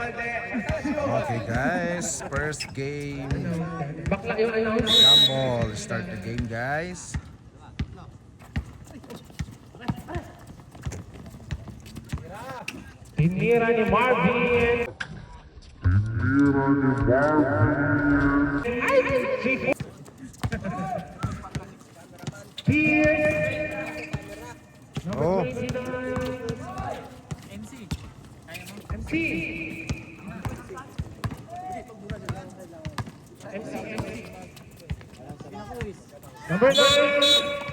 Okay guys, first game. Bakla yung announce. Gamble, start the game guys. Tinira ni Marvin. Oh, MC. Number 9.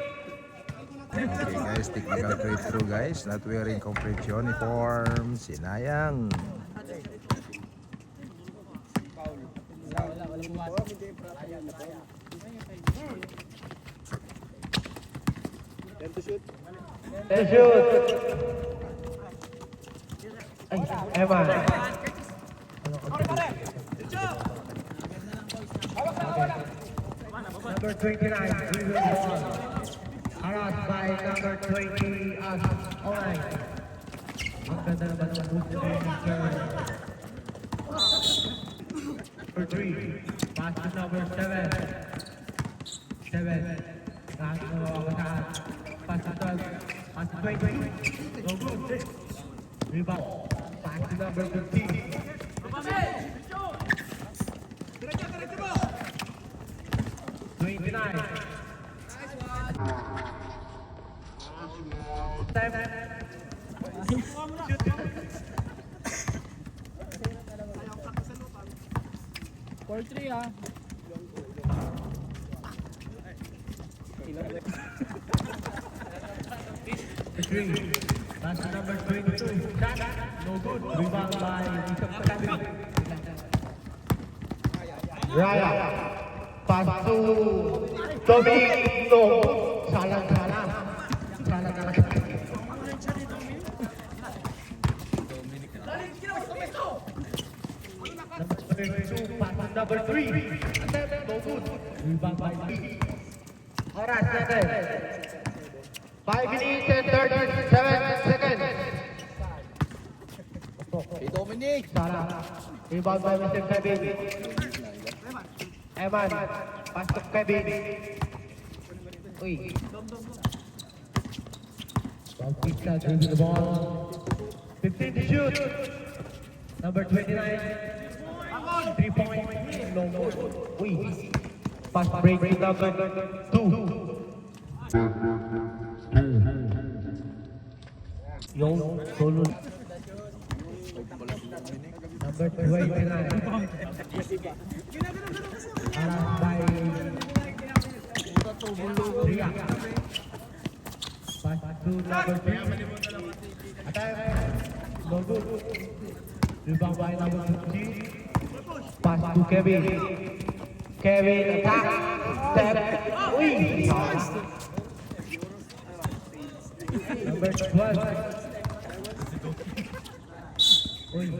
okay guys, technical breakthrough guys. Not wearing complete uniform. Sinayang. Shoot. Ay, Evan. Number 29, we will ball. Harassed by number 20, alright. Ang ganda naman ng boost ni Mr. Number 3, pass to number 7. 7. Lahat na mawawagahan. Pass to 12. Pass to 20. No good. Rebound. Pass to number 15. 29. For 3 ah. Three. Pass to number 22. Shot. No good. Rebound by Bishop Katabi. Raya. Pass to Dominic. No. Salang. Number 22. Pass to number 3. Attempt. No good. Rebound by Lee. Oras natin. 5 minutes and 37 seconds. Hey Dominic! Sara. Rebound by Mr. Kevin. Evan. Pass to Kevin. Uy. Bautista dribbling the ball. 15 to shoot. Number 29. 3 point. No. Uy. Pass break to number 2. Yung solo. Number 29. By Ria. Pass to number 3. Attack. No good. Rebound by number 15. Pass to Kevin. Kevin attack. Step. Uy! Number 12. Uy.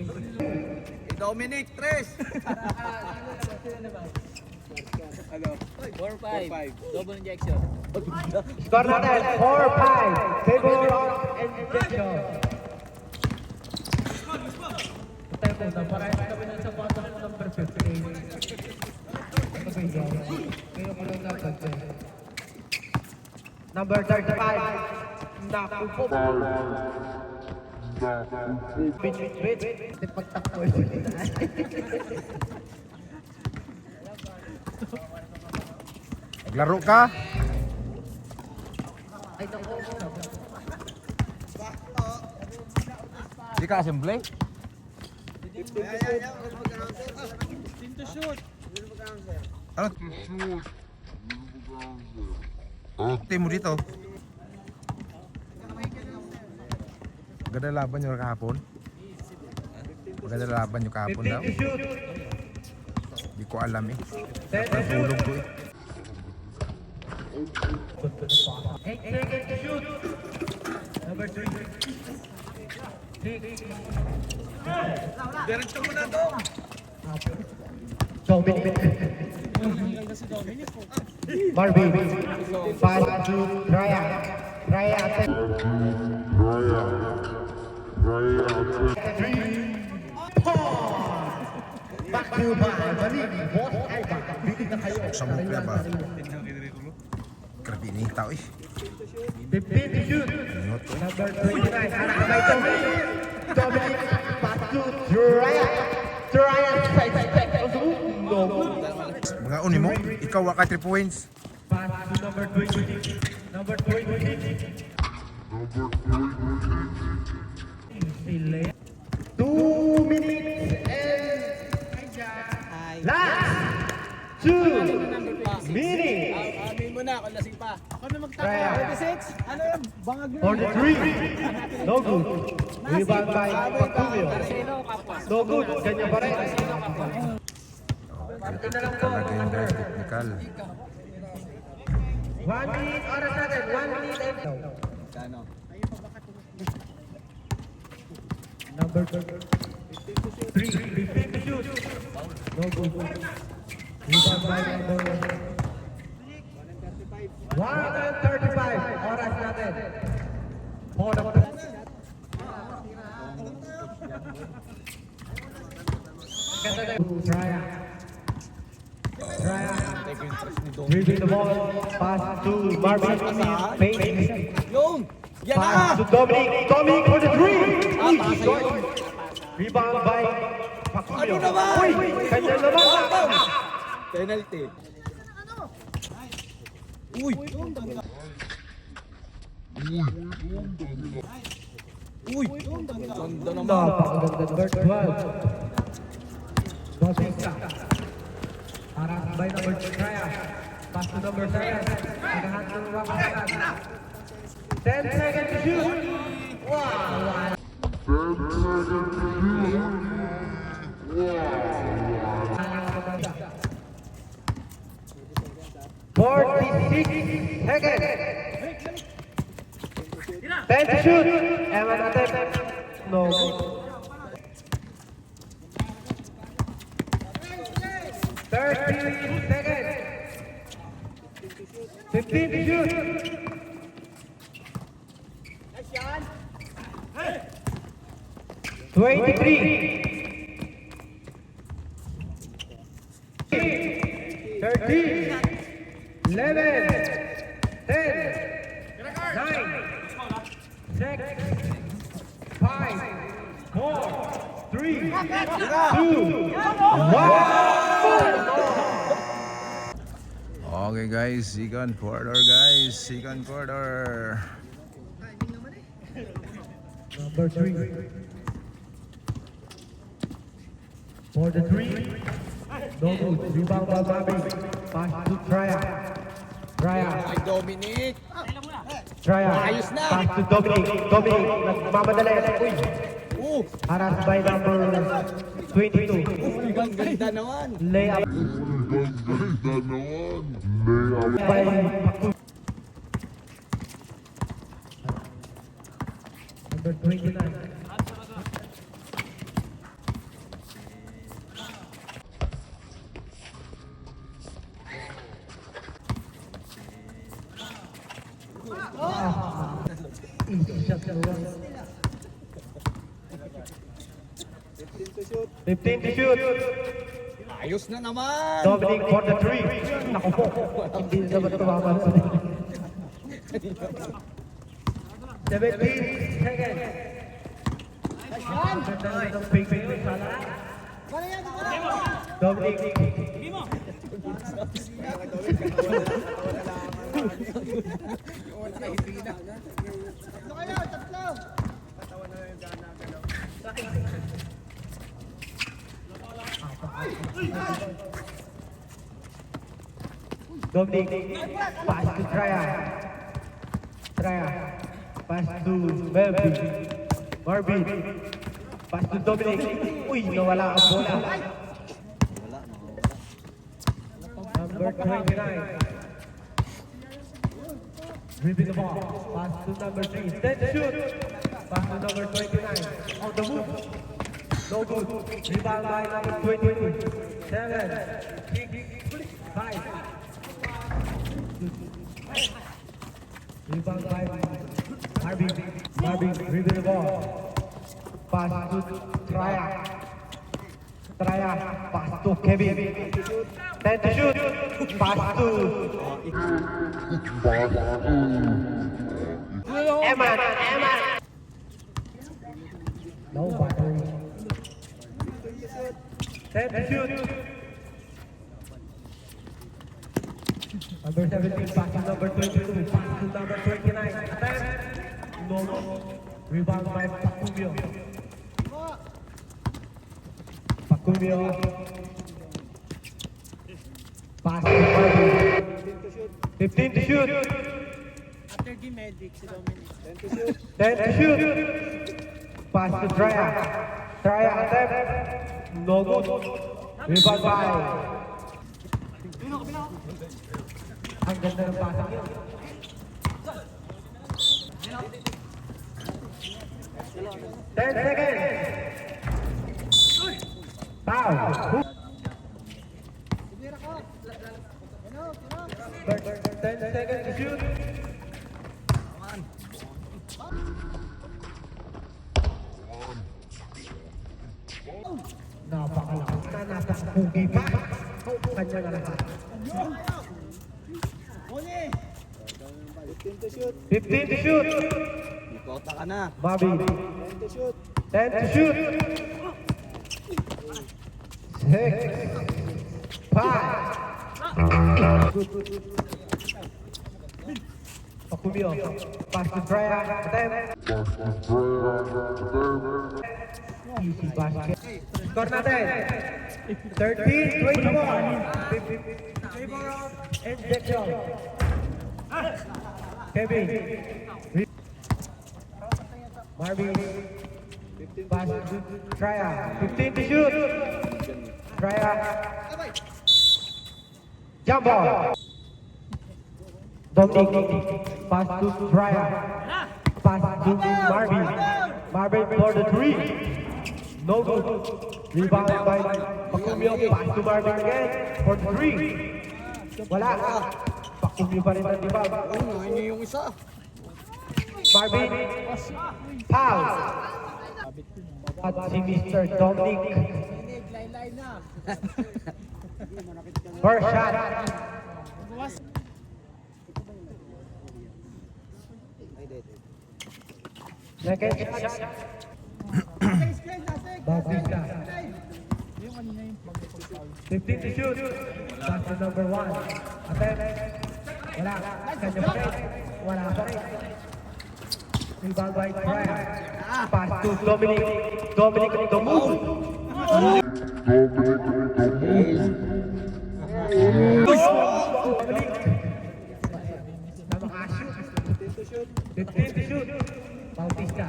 Dominic, 3! Ano? 4-5. Double injection. Score natin, 4-5. Favor of injection. Patay po na, parang kami na sa bottom ng number 15. Ano ba yun? Kaya mo lang napagay. Number 35. Naku po. Bit. Kasi pagtakbo yun. Naglaro ka? Ay, naku. Di ka assembly? Team to shoot. Ano? Team mo dito. Maganda laban nyo kahapon. Maganda laban nyo kahapon daw. 15 to shoot. Hindi ko alam eh. Napatulog ko eh. 8 seconds to shoot. Number 3. 6. Diretso mo na to. Dominic. Marvin. Pass to Raya. Raya. 3. Paul. Back to by Balik. Boss Ivan. Bitin na kayo. Sa mukha ba? Grabe ni tao eh. 15 to shoot. Ingot ko. Number 29. Anak kay Dominic. Dominic. Pass to Traya. Traya. Side step. No. Mga uni mo, ikaw wa ka 3 points. Pass to number 20. Number 20. 2 minutes and last 2 minutes. Amin mo na, kung lasing pa. Ako na Traya. 36? Ano yun? Bangag yun. 43. No good. Rebound by Pacumio. No good. Ganyan pa rin. Talaga yung guys, technical. 1 minute oras natin. 1 minute and Kano? number 3. 15 to shoot. No good. Rebound by number 135. Oras natin. For the Traya. Dribbling the ball. Pass to Marvin. Payne. Yung! Yan Pass na! to Dominic. Dominic for the three. Pasa yun! Rebound by Ano Pacumio. naman? Uy! Kanya naman. Penalty. Uy! Uy! Ganda naman. Napakaganda. Number 12. Bautista. Para by number 2. Traya. Pass to number 7. Nagahat ng Ramadan. 10 seconds to shoot. Wow! 46 seconds. 10 to shoot. Evan attempt. No. 30 seconds. 15 to shoot. 23. 13. 11. 10. 9. 6. 5. 4. 3. 2. 1. Okay guys, second quarter guys, second quarter. Number 3. For the 3. No good. Rebound by Bobby. Pass to Traya. Traya. Ay, Dominic! Traya. Ayos na. Pass to Dominic. Dominic. Nagmamadali. Uy. Haras by number 22. Uy, ang ganda naman! Layup. By Pacu. Number 29. Easy shot na lang. 15 to shoot. Ayos na naman! Dominic for the 3. Naku po. Hindi na naman tumama. 17 seconds. Dominic. Dominic, pass to Traya. Traya, pass to Melvin. Marvin, pass to Dominic. Uy, nawala ang bola. Number 29. Dribbling the ball. Pass to number 3. Then shoot. Pass to number 29. On the move. No good. Rebound by number 22. 7, 6, 5. Rebound by Marvin. Marvin dribbling the ball. Pass to Traya. Traya, pass to Kevin. 10 to shoot. Pass to Eman. No battery. 10 to shoot. Number 17, pass to number 22, pass to number 29. Attempt. No. Rebound by Pacumio. Pacumio. Pass to Barbie. 15 to shoot. After the medic, si Dominic. 10 to shoot. Pass to Traya. Traya attempt. No good. Rebound by. Ang ganda ng pasang yun. 10 seconds. Foul. 10 seconds to shoot. Napakalakas na, nasa pugi pa. Kanya na lahat. 15 to shoot. Ikota ka na. Bobby. 10 to shoot. 6, 5. Pacumio. Pass to Traya. Attempt. Easy basket. Score natin. 13-21. Injection. Kevin. Marvin. Pass to Traya. 15 to shoot. Traya. Jump ball. Dominic. Pass to Traya. Pass to Marvin. Marvin for the three. No good. Rebound by Pacumio. Pass to Marvin again for the three. Wala. Pacumio pa rin ang rebound. Ano niyo yung isa? Marvin. Foul. At si Mr. Dominic. Laylay na. First shot. Second shot. Bautista. 15 to shoot. Pass to number 1. Attempt. Wala. Kanya pa rin. Wala pa rin. Rebound by Traya. Pass to Dominic. Dominic on the move. Dominic. Na makashoot. 15 to shoot. Bautista.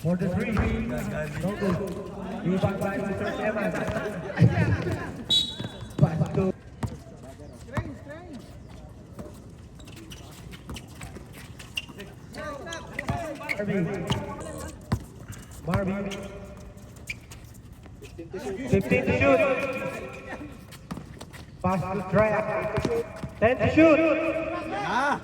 For the three. No good. Rebound by Mr. Evans. Pass to Marvin. 15 to shoot. Pass to Traya. 10 to shoot. Ah!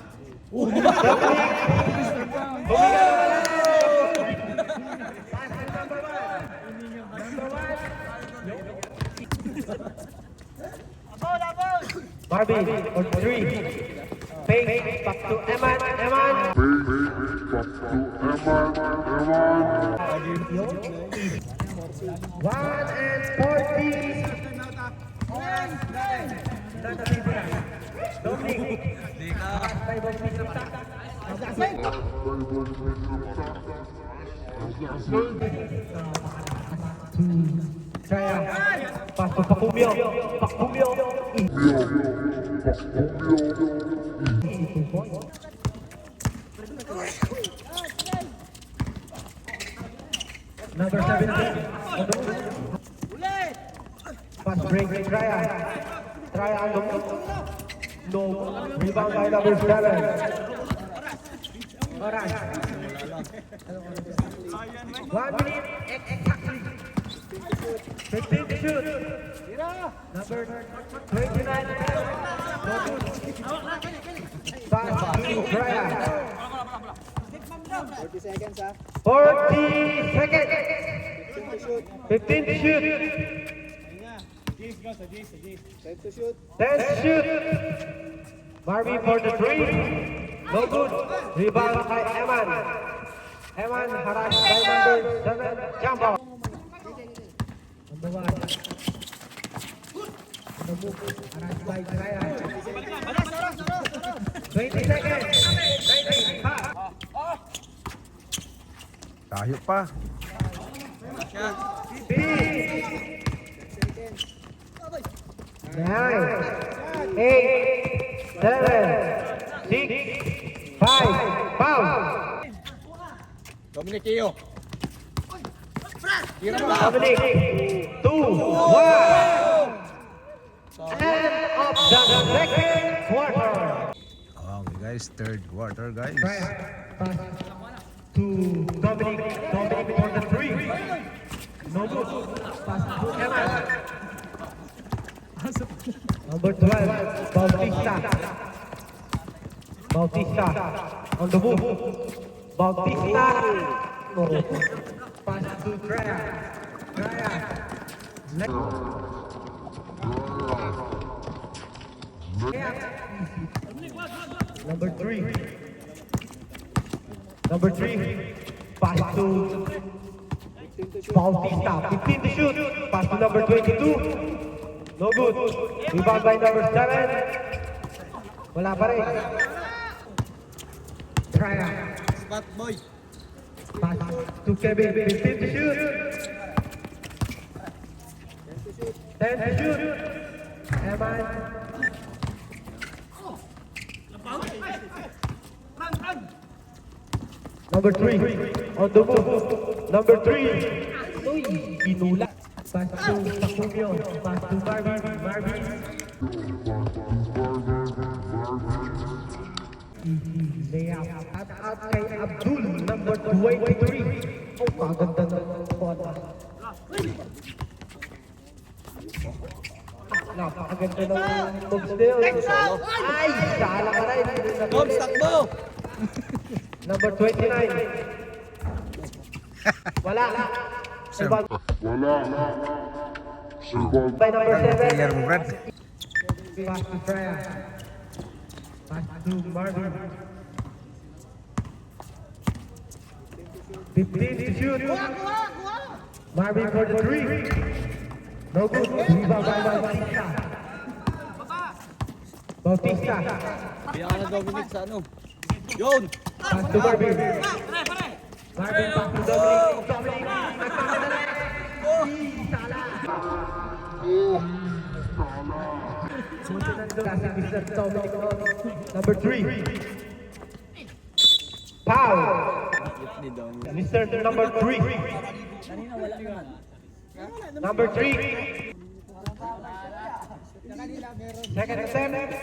Marvin on three. Fake back to Eman. Eman. 1:40. Dominic. Traya. Pass to Pacumio. Pacumio. Number 17. Pass break. Traya. Traya on the move. No. Rebound by number 7. Alright. 1 minute exactly. 15 to shoot. Number 29. Pass to Traya. 40 seconds. 15 to shoot. Time to shoot. 10 to shoot. Marvin for the three. No good. Rebound by Eman. Eman harassed by number 7. Jump out. Number 1. On the move. Harassed by Raya. 20 seconds. 19. Pass. Tayo pa. Speed. 9, 8, 7, 6, 5, foul. Dominic Iyo. Dominic, 2, 1. End of the second quarter. Okay guys, third quarter guys. Pass to Dominic. Dominic for the three. No good. Pass to Eman. Number 12, Bautista. Bautista on the move. Bautista. No. Pass to Drea. Drea. Number 3. Number 3. Pass to Bautista. 15 to shoot. Pass to number 22. No good. Rebound by number 7. Wala pa rin. Trya. Spot boy. Pass to Kevin. 15 to shoot. 10 to shoot. Eman. Number 3. On the move. Number 3. Uy, inula. Pass to Sacumio. Pass to Marvin. Marvin. Layup. At kay Abdul. Number 23. Oh, kaganda ng kota. Napakaganda ng moves nila. Ay, sala ka rin. Tom, takbo. Number 29. Wala. Rebound by number 7. Player mo Brad. Pass to Freya. Pass to Marvin. 15 to shoot. Marvin for the 3. No good. Rebound by Bautista. Bautista. Biya ka na Dominic sa ano. Yun. Pass to Marvin. Marvin pass to Dominic. Dominic. Nagpapadala. Sala. Susunod doon si Mr. Dominic. Number 3. Foul. Ni Dominic. Mr. Number 3. Number 3. Second attempt.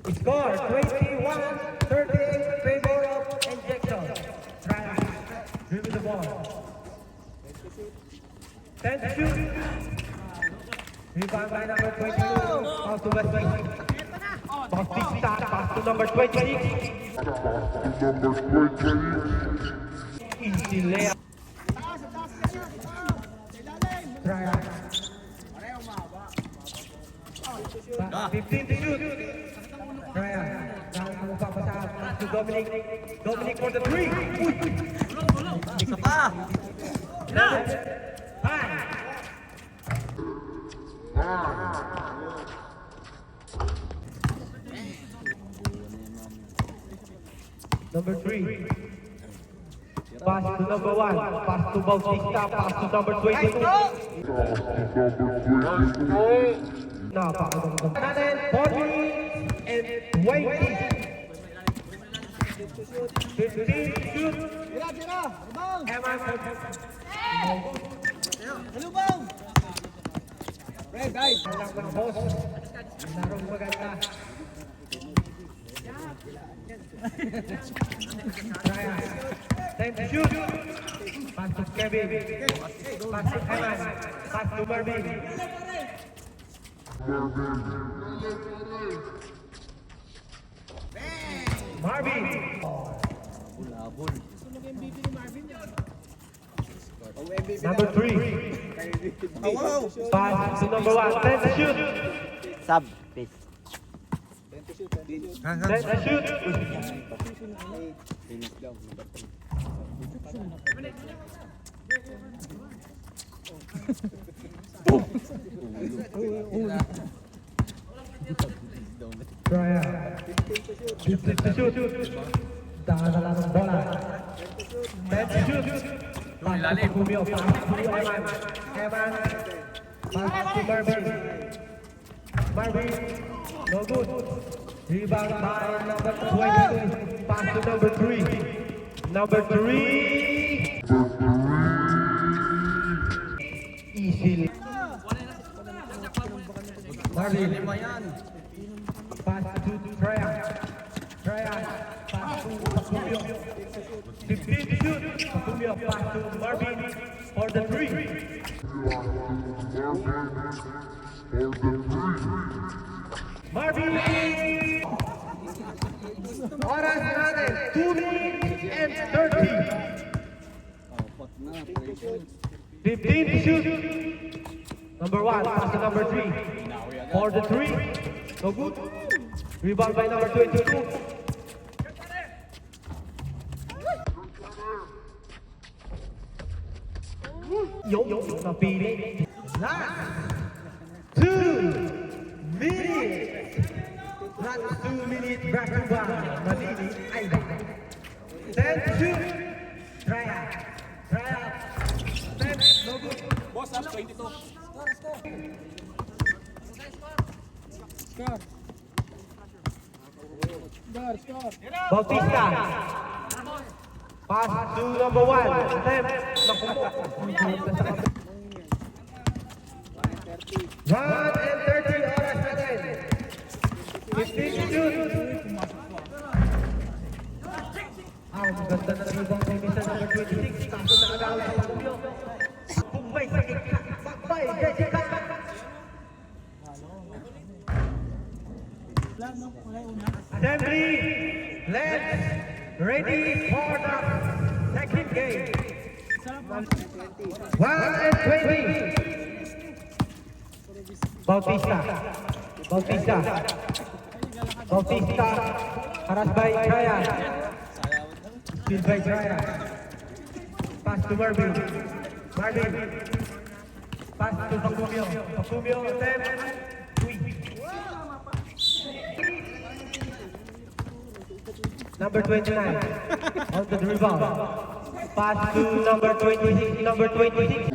Score 21-38 favor of Injection. Try dribble the ball. 10 to shoot. Rebound by number 22. Pass to Wesley. Bautista pass to number 26. Easy layup. Try 15 to shoot. Ryan, dahil mo papasa to Dominic. Dominic for the 3. Isa pa. 5. Number 3. Pass to number 1. Pass to Bautista. Pass to number 22. Napakaganda. 40 and 20. 15 shoot. Eman. Red, guys. Walang mga boss. Larong maganda. Ryan. 10 to shoot. Pass to Kevin. Pass to Eman. Pass to Marvin. Marvin. Ulabol. Number 3. Pass to number 1. 10 to shoot. Sub, please. Hands, 10 hands. to shoot. Try out. 15 to shoot. Tahan na lang ang bola. 10 to shoot. Pass to Kumio. Pass to Eman. Eman. Pass to Marvin. Marvin. No good. Rebound by number 22. Pass to number 3. Number 3. Easy. Marvin. Pass to Traya. Traya. Pass to Kumio. 15 shoot. Kumio. Pass to Marvin for the 3. Marvin! Oras natin, 2 minutes and 30. 15 to shoot. Number 1, pass to number 3. For the 3. No good. Rebound by number 22. Yo, napili. Last 2 minutes. Last 2 minutes back to back. Manini ay 10 to shoot. Try out. Try out. 10. No good. Boss, up 22. Bautista. Pass to number 1. Attempt. Naku po. 1 and 30 oras natin. 15 to shoot. Ang ganda na rebound kay Mr. number 26. Kaso nakagawa sa Pagulyo. Kung may sakit ka, bakbay, Jessica. Assembly, let's ready for the second game. 1 and 20. Bautista. Bautista. Bautista. Haras by Ryan. Still by Ryan. Pass to Marvin. Marvin. Pass to Pacumio. Pacumio attempt. Number 29 on the rebound. Pass to number 26. Number 26.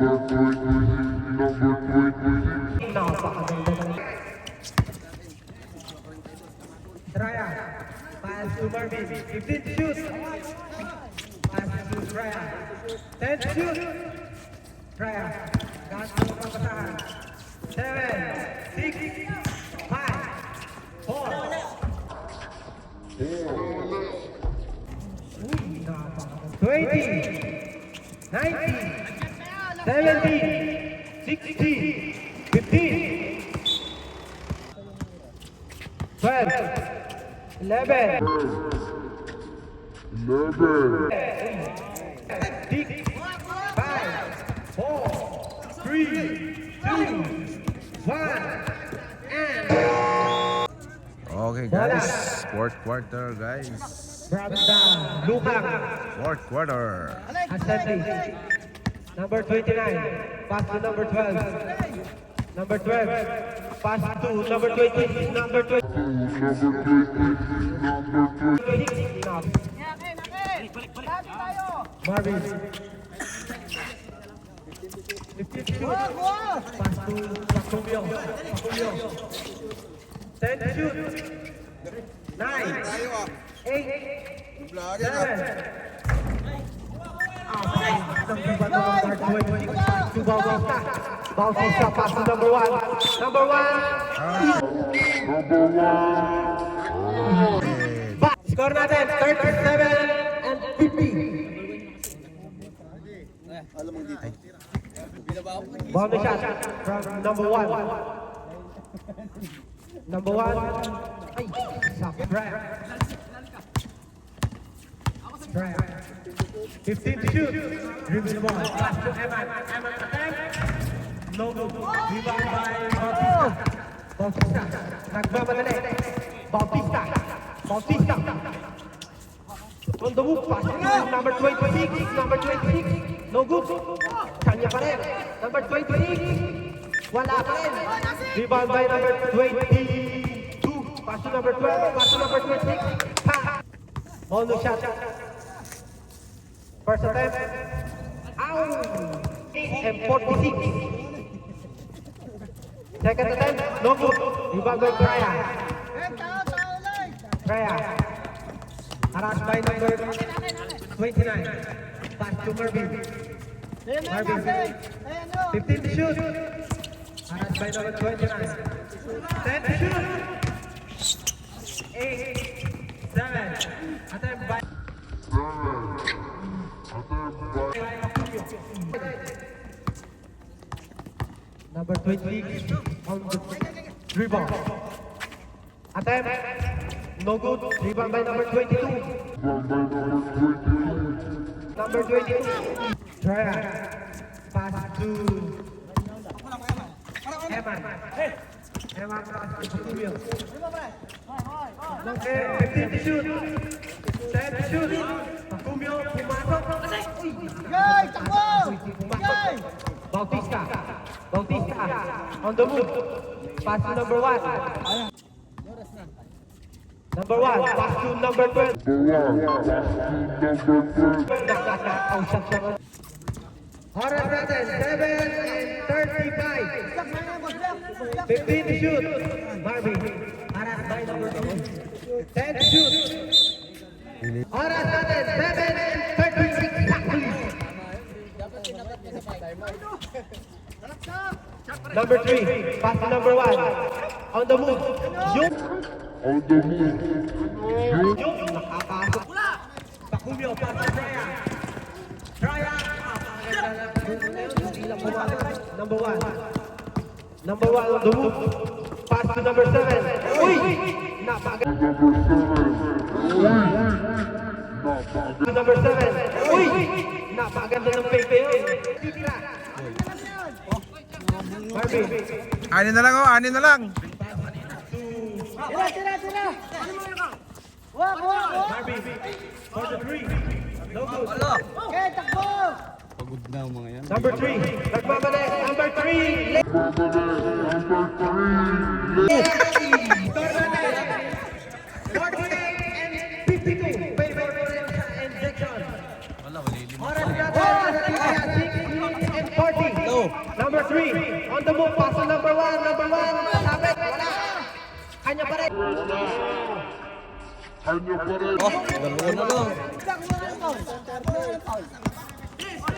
Napakaganda ng Traya. Pass to Marvin. 15 to shoot. Pass to Traya. 10 to shoot. Traya. Ganto ang pagkasahan. 7, 6, 5, 4. 20, 19, 17, 16, 15, 12, 11, 6, 5, 4, 3, 2, 1, and Okay guys, fourth quarter guys. Branda Lukang. Fourth quarter. Assembly. Number 29. Pass to number 12. Number 12. Pass to number 20. Number 20. Marvin. 52. Pass to Pacumio. Pacumio. 10 to shoot. 9. 8. 7. Bautista, pass to number 1. Number 1. Score natin 37 and 50. Bonus shot from number 1. Number 1. Ay, sa Try. 15 to shoot. Dribble the ball. Pass to Eman. Eman attempt. No good. Rebound by Bautista. Bautista. Nagmamadali. Bautista. Bautista. On the move. Pass to number 26. Number 26. No good. Kanya pa rin. Number 26. Wala pa rin. Rebound by number 22. Pass to number 12. Pass to number 26. Ha! On the shot. First attempt. Ow! And 46. Second attempt. No good. Rebound by Traya. Traya. Harassed by number 29. Pass to Marvin. Marvin. 15 to shoot. Harassed by number 29. 10 to shoot. 8. 7. Attempt by number 26 on the rebound. Attempt. No good. Rebound by number 22. Number 22. Try. Pass to Eman. Eman pass to Tulio. Okay, 15 to shoot. 10 to shoot. Pacumio, pumasok. Yay! Takbo! Yay! Bautista. Bautista. On the move. Pass to number 1. Number 1. Pass to number 12. Oras natin, 7:35. 15 to shoot. Marvin. Oras by number 2. 10 to shoot. Oras natin, 7:36. Number 3, pass to number 1. On the move. Yung. Yung. Nakapasok. Pacumio, pass to Traya. Traya. Number 1. Number 1 on the move. Pass to number 7. Uy! Napaganda. To number 7. Uy! Napaganda ng fake yun. Marvin. Anin na lang oh, anin na lang. Tira! Wag! Marvin. For the 3. No good. Okay, takbo! Number 3. Nagmamali. Number 3. Number 3, on the move, pass to number 1, number 1, sabit, wala. Kanya pa rin.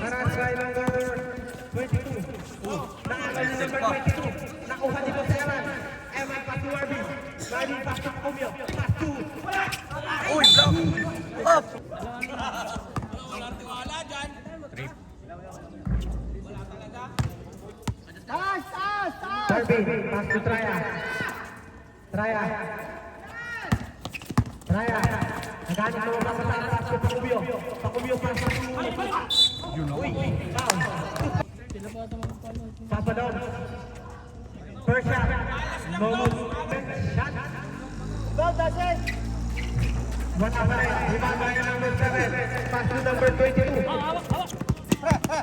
Harass by number 22. Nakakal ni number 22. Nakuha dito sa Eman. Eman pass to Marvin. Marvin pass to Pacumio. Pass to... Uy, block! Off! Taas! Marvin, pass to Traya. Traya. Naghanap mo pa sa pass to Pacumio. Pacumio pass to... Uy, foul. Papa down. First shot. No movement shot. Go, that's it! One up rin. Rebound by number 7. Pass to number 22.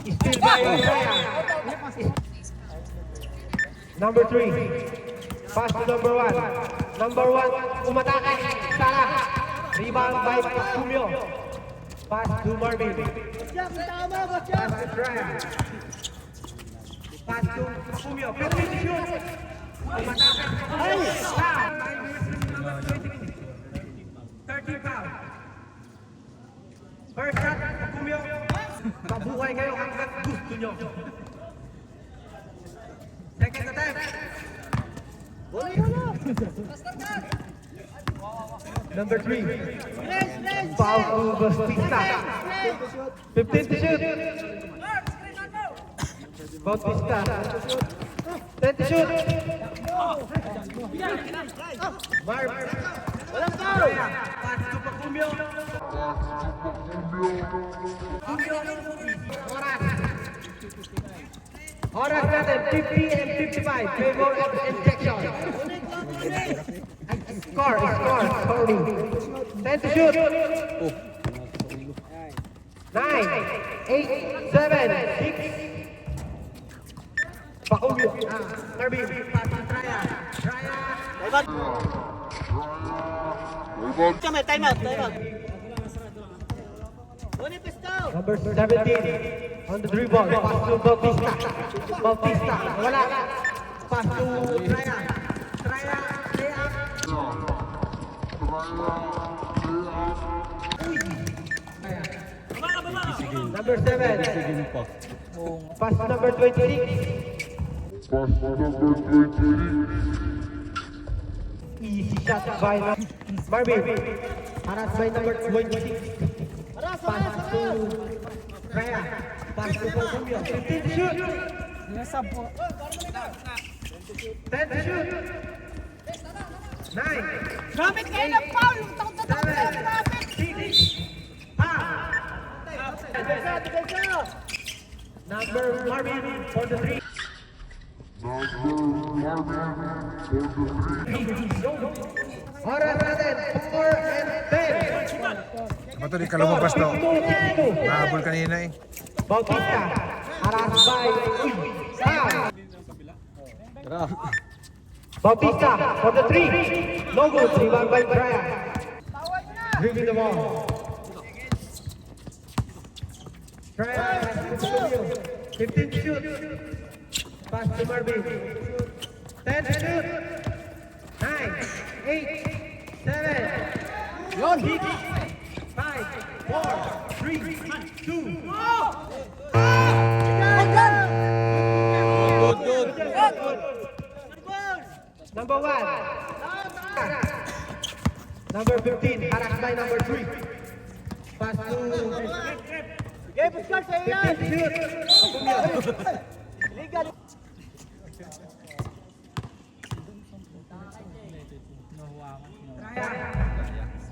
Still by Traya. Number 3. Pass to number 1. Number 1. Umatake. Sara. Rebound by Pacumio. Pass to Marvin. Jack, tama ba, Pass Jack? to Traya. Pass to Pacumio. 15 to shoot. Umatake. Ay! Foul. 13 foul. First shot, Pacumio. Mabuhay kayo hanggang gusto nyo. Second attempt. Number 3. Foul to Bautista. 15 to shoot. Bautista. 10 to shoot. Marv. Walang foul. Pass to Pacumio. Oras natin, 50 and 55. Favor of injection. Score. Sorry. 10 to shoot. 9, 8, 7, 6. Pacumio. Marvin, pass to Traya. Time out. One pisto. Number 17 on the dribble. Pass to Bautista. Wala. Pass to Traya. Layup. Number 7. Pass to number 26. Easy shot by Marvin. Paras by number 26. Pass to Raya. Pass to Pacumio. 15 to shoot. 10 to shoot. 9. Gamit kayo ng foul. Yung takot na gamit. 6. Number Marvin for the 3. Oras natin, 4 and 10. Apa to, di ka lumabas to. Nahabol kanina eh. Bautista, haras by Sam. Bautista for the 3. No good, rebound by Brian. Dribbling the ball. Brian, 15 to shoot. Pass to Marvin. 10 to shoot. 9, 8, 7, 6, 5, 4, 3, 2. Number 1. Number 15. Harass by number 3. Pass to Okay, puskal sa iyo. 15 shoot. Liga.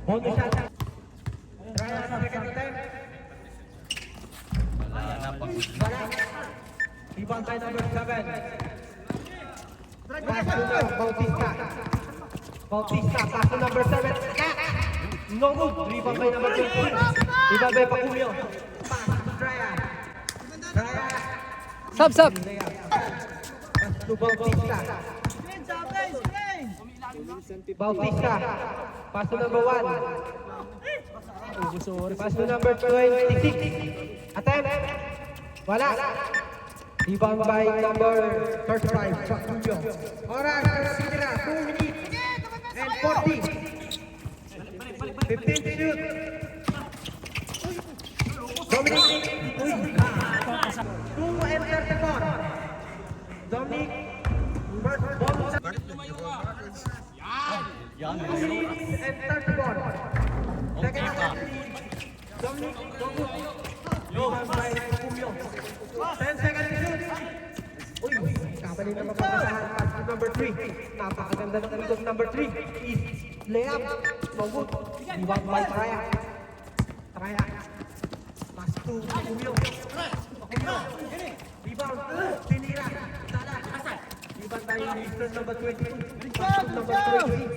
Bonus shot. Traya sa second attempt. Wala. Rebound by number 7. Pass to Bautista. Pass to number 7. No good. Rebound by number 15. Rebound by Pacumio. Pass to Traya. Sub. Pass to Bautista. Bautista. Pass to number 1. Pass to number 26. Attempt. Wala. Rebound by number 35. Pacumio. Oras. 2 minutes and 40. 15 to shoot. Dominic. 2 and 34. Dominic. First ball. 2 minutes and 34. Second attempt. Dominic. Rebound by Pacumio. 10 seconds to shoot. Uy, kapali na mapapasahan. Pass to number 3. Napakaganda ng ikot number 3. Is layup. No good. Rebound by Traya. Pass to Pacumio. Rebound. Tinira. Rebound by Mr. number 22. Pass to number 20.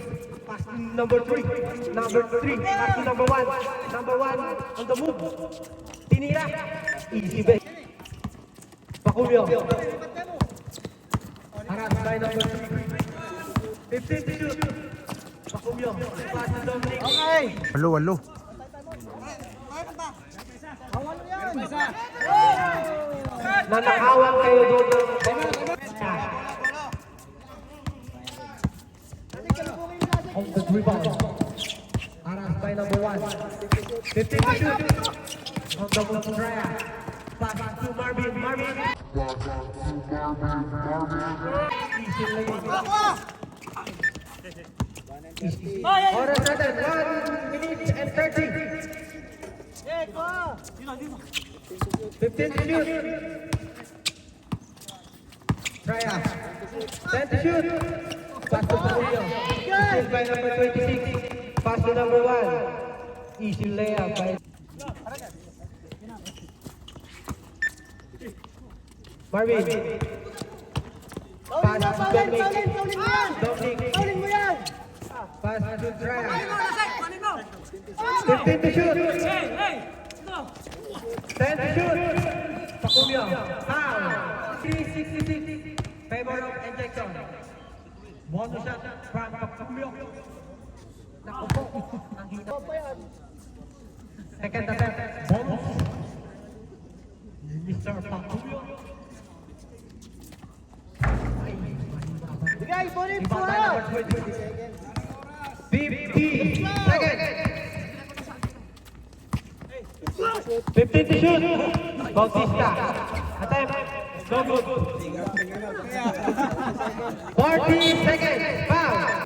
Pass to number 3. Number 3. Pass to number 1. Number 1 on the move. Tinira. Easy base. Pacumio. Haras by number 3. 15 to shoot. Pacumio. Pass to Dominic. Walo. Nanakawan kayo doon ng on the rebound. Haras by number 1. 15 to shoot. On the move to Traya. Pass to Marvin. Easy lane. Oras natin, 1 minute and 30. 15 to shoot. Traya. 10 to shoot. Pass to Pacumio. By number 26. Pass to number 1. Easy layup by Marvin. Paulin mo, Paulin mo yan! Dominic. Paulin mo yan! Pass to Trent. 15 to shoot. 10 to shoot. Pacumio. Foul. 366. Favor of ejection. Bonus shot from Pacumio. Naku po. Ang hina. Second attempt. Bonus. Mr. Pacumio. Bigay, Paulin Iba mo! tayo number 20. 50 seconds. 15 to shoot. Bautista. Attempt. No good. 40 seconds. Foul.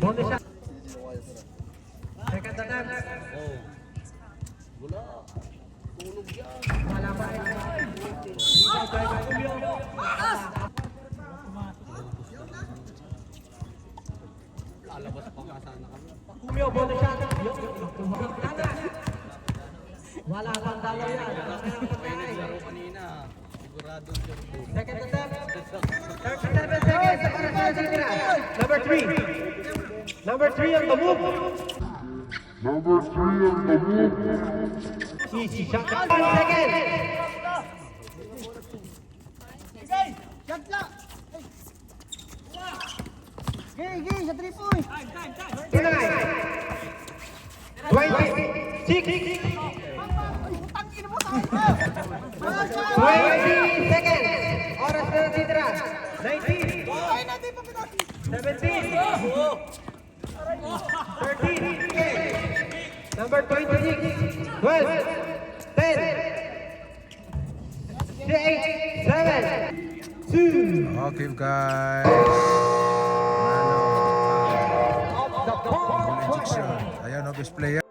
Bonus shot. Second attempt. Wala pa rin. Rebound by Pacumio. Pacumio, bonus shot. Wala pang dalaw yan. Second attempt. 37 seconds. Para sa Sitira. Number 3. Number 3 on the move. Easy shot. 1 second. Bigay! Shot lang! Gay, sa 3 points! 29. 26. Tangin mo sa 20 seconds. Oras na natitira. 19. Ay, natin pa pinaki! 17. 13. Number 26. 12. 10. 8. 7. 2. Okay guys. Manalo. The ball. Injection. Ayan, obvious player.